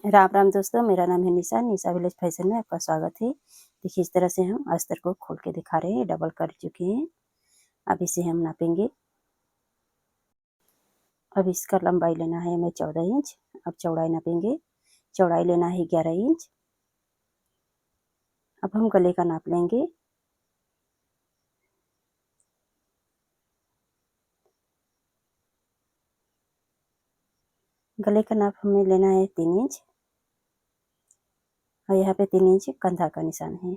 राम राम दोस्तों, मेरा नाम है निशा। निशा विलेज फैशन में आपका स्वागत है। देखिए, इस तरह से हम अस्तर को खोल के दिखा रहे हैं। डबल कर चुके हैं। अब इसे हम नापेंगे। अब इसका लंबाई लेना है हमें 14 इंच। अब चौड़ाई नापेंगे। चौड़ाई लेना है 11 इंच। अब हम गले का नाप लेंगे। गले का नाप हमें लेना है 3 इंच और यहाँ पे 3 इंच कंधा का निशान है।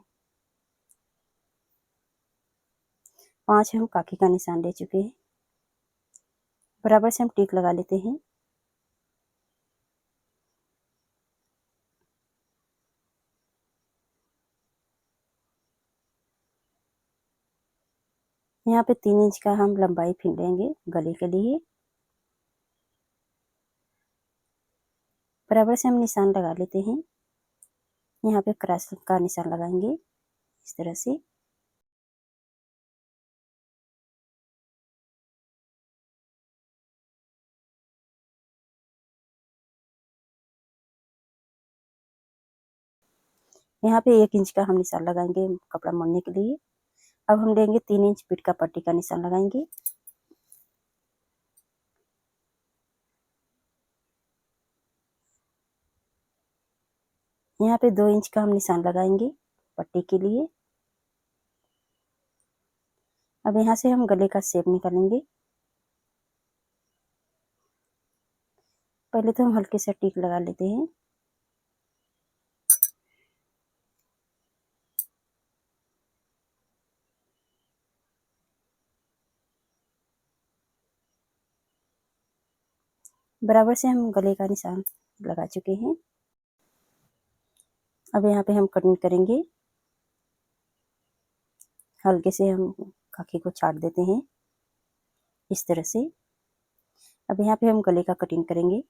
5 हम काकी का निशान ले चुके हैं। बराबर से हम टिक लगा लेते हैं। यहाँ पे 3 इंच का हम लंबाई लेंगे गले के लिए। बराबर से हम निशान लगा लेते हैं। यहाँ पे क्रॉस का निशान लगाएंगे इस तरह से। यहाँ पे 1 इंच का हम निशान लगाएंगे कपड़ा मोड़ने के लिए। अब हम लेंगे 3 इंच पीठ का पट्टी का निशान लगाएंगे। यहाँ पे 2 इंच का हम निशान लगाएंगे पट्टी के लिए। अब यहाँ से हम गले का शेप निकालेंगे। पहले तो हम हल्के से टिक लगा लेते हैं। बराबर से हम गले का निशान लगा चुके हैं। अब यहाँ पे हम कटिंग करेंगे। हल्के से हम खाकी को छाट देते हैं इस तरह से। अब यहाँ पे हम गले का कटिंग करेंगे।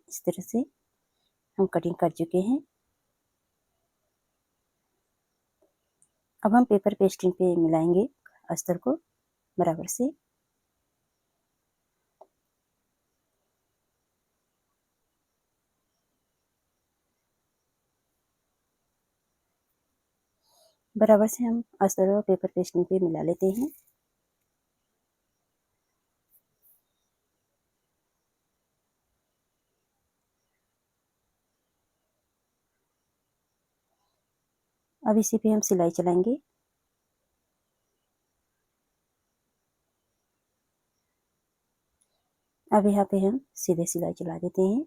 इस तरह से हम कटिंग कर चुके हैं। अब हम पेपर पेस्टिंग पे मिलाएंगे अस्तर को बराबर से। बराबर से हम अस्तर और पेपर पेस्टिंग पे मिला लेते हैं। अब इसी पे हम सिलाई चलाएंगे। अब यहाँ पे हम सीधे सिलाई चला देते हैं।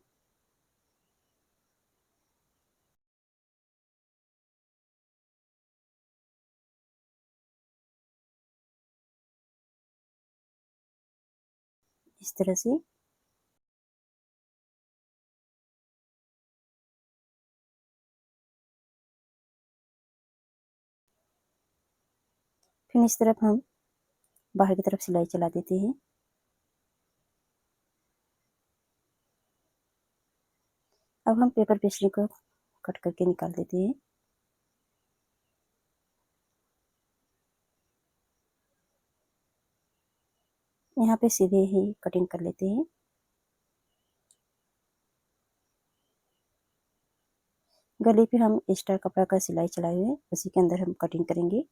इस तरह से। फिर इस तरफ हम बाहर की तरफ सिलाई चला देते हैं। अब हम पेपर पेस्ट्री को कट करके निकाल देते हैं। यहाँ पे सीधे ही कटिंग कर लेते हैं। गले पे हम एक्स्ट्रा कपड़ा का सिलाई चलाए हुए उसी के अंदर हम कटिंग करेंगे।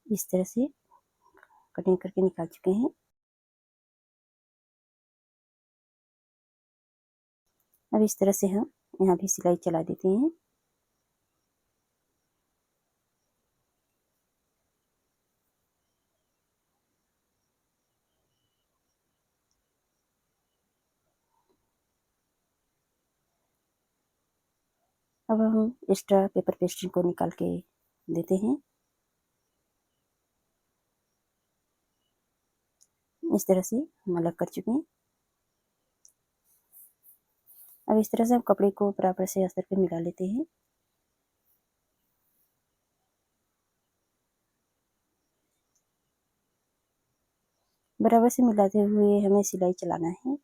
इस तरह से कटिंग करके निकाल चुके हैं। अब इस तरह से हम यहाँ भी सिलाई चला देते हैं। अब हम एक्स्ट्रा पेपर पेस्ट्री को निकाल के देते हैं। इस तरह से हम अलग कर चुके हैं। अब इस तरह से हम कपड़े को बराबर से अस्तर पे मिला लेते हैं। बराबर से मिलाते हुए हमें सिलाई चलाना है।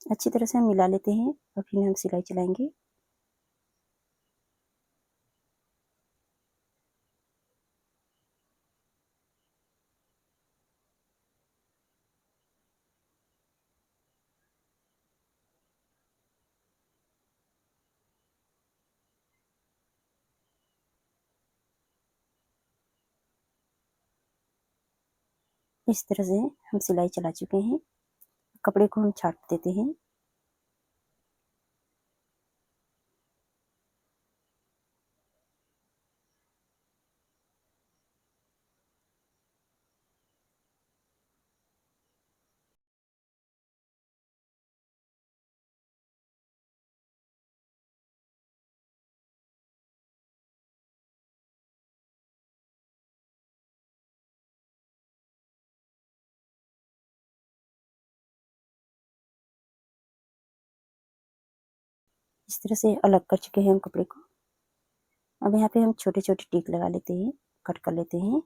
अच्छी तरह से हम मिला लेते हैं और फिर हम सिलाई चलाएंगे। इस तरह से हम सिलाई चला चुके हैं। कपड़े को हम छाट देते हैं। इस तरह से अलग कर चुके हैं हम कपड़े को। अब यहाँ पे हम छोटे छोटे टिक लगा लेते हैं, कट कर लेते हैं।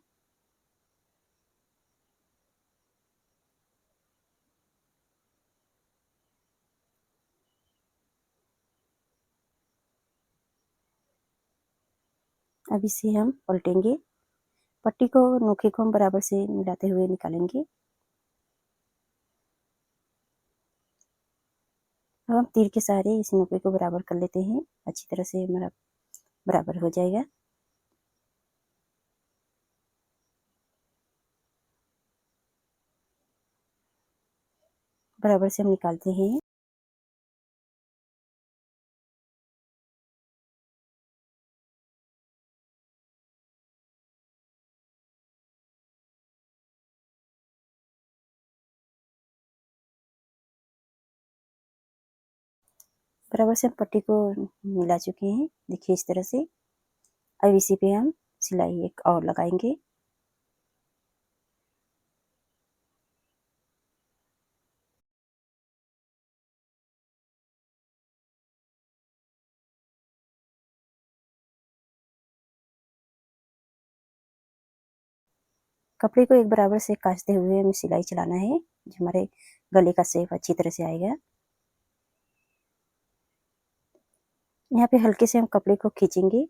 अब इसे हम पलटेंगे। पट्टी को, नोके को हम बराबर से मिलाते हुए निकालेंगे। अब हम तीर के सहारे इस नोके को बराबर कर लेते हैं। अच्छी तरह से हमारा बराबर हो जाएगा। बराबर से हम निकालते हैं। बराबर से हम पट्टी को मिला चुके हैं, देखिए इस तरह से। अब इसी पे हम सिलाई एक और लगाएंगे। कपड़े को एक बराबर से काटते हुए हमें सिलाई चलाना है, जो हमारे गले का शेप अच्छी तरह से आएगा। यहाँ पे हल्के से हम कपड़े को खींचेंगे।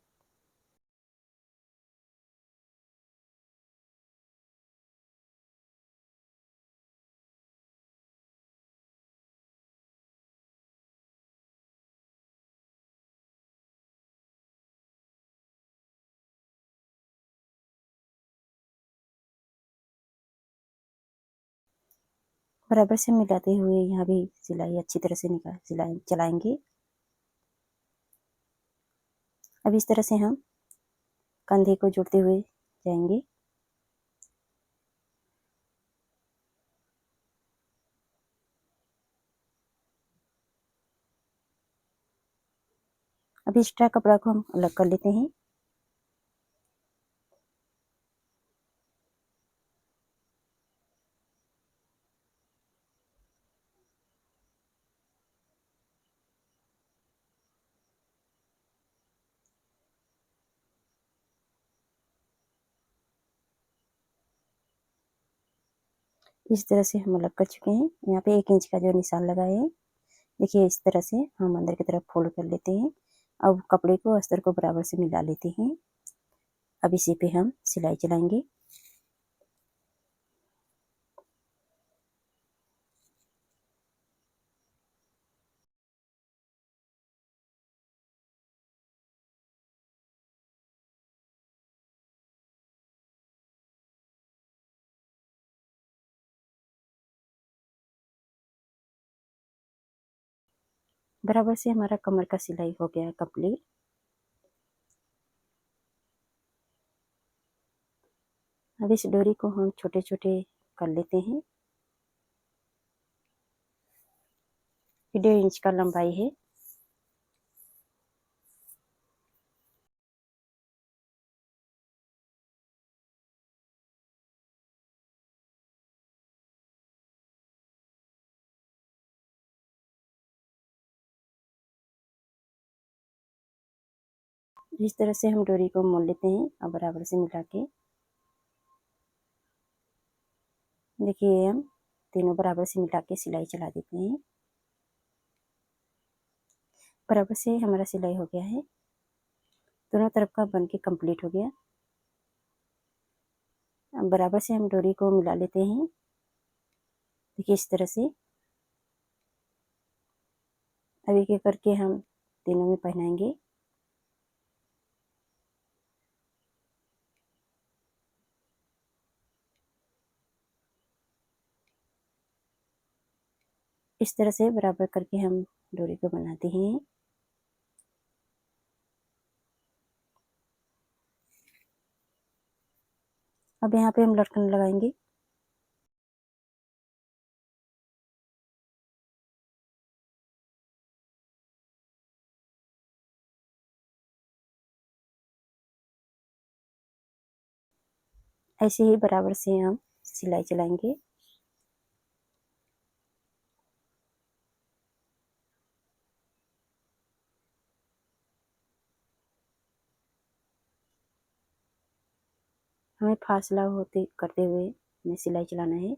बराबर से मिलाते हुए यहाँ भी सिलाई अच्छी तरह से सिलाई चलाएंगे। अब इस तरह से हम कंधे को जोड़ते हुए जाएंगे। अब एक्स्ट्रा कपड़ा को हम अलग कर लेते हैं। इस तरह से हम अलग कर चुके हैं। यहाँ पे 1 इंच का जो निशान लगा है, देखिए इस तरह से हम अंदर की तरफ फोल्ड कर लेते हैं। अब कपड़े को अस्तर को बराबर से मिला लेते हैं। अब इसी पे हम सिलाई चलाएंगे। बराबर से हमारा कमर का सिलाई हो गया है कंप्लीट। अब इस डोरी को हम छोटे छोटे कर लेते हैं। 1.5 इंच का लंबाई है। इस तरह से हम डोरी को मोड़ लेते हैं और बराबर से मिला के देखिए हम तीनों बराबर से मिला के सिलाई चला देते हैं। बराबर से हमारा सिलाई हो गया है, दोनों तरफ का बन के कंप्लीट हो गया। अब बराबर से हम डोरी को मिला लेते हैं, देखिए इस तरह से। अब एक एक करके हम तीनों में पहनाएंगे। इस तरह से बराबर करके हम डोरी को बनाते हैं। अब यहाँ पे हम लटकन लगाएंगे। ऐसे ही बराबर से हम सिलाई चलाएंगे। हमें फासला होते करते हुए हमें सिलाई चलाना है।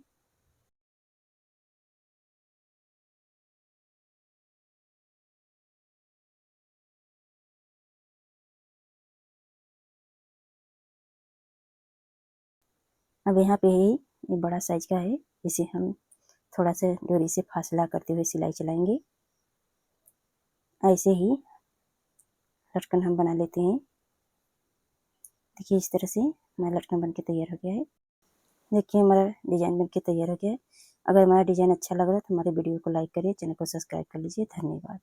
अब यहाँ पे ही ये बड़ा साइज का है, इसे हम थोड़ा सा डोरी से फासला करते हुए सिलाई चलाएंगे। ऐसे ही लटकन हम बना लेते हैं। देखिए इस तरह से हमारा लटकन बन के तैयार हो गया है। देखिए हमारा डिज़ाइन बन के तैयार हो गया है। अगर हमारा डिज़ाइन अच्छा लग रहा है तो हमारे वीडियो को लाइक करिए, चैनल को सब्सक्राइब कर लीजिए। धन्यवाद।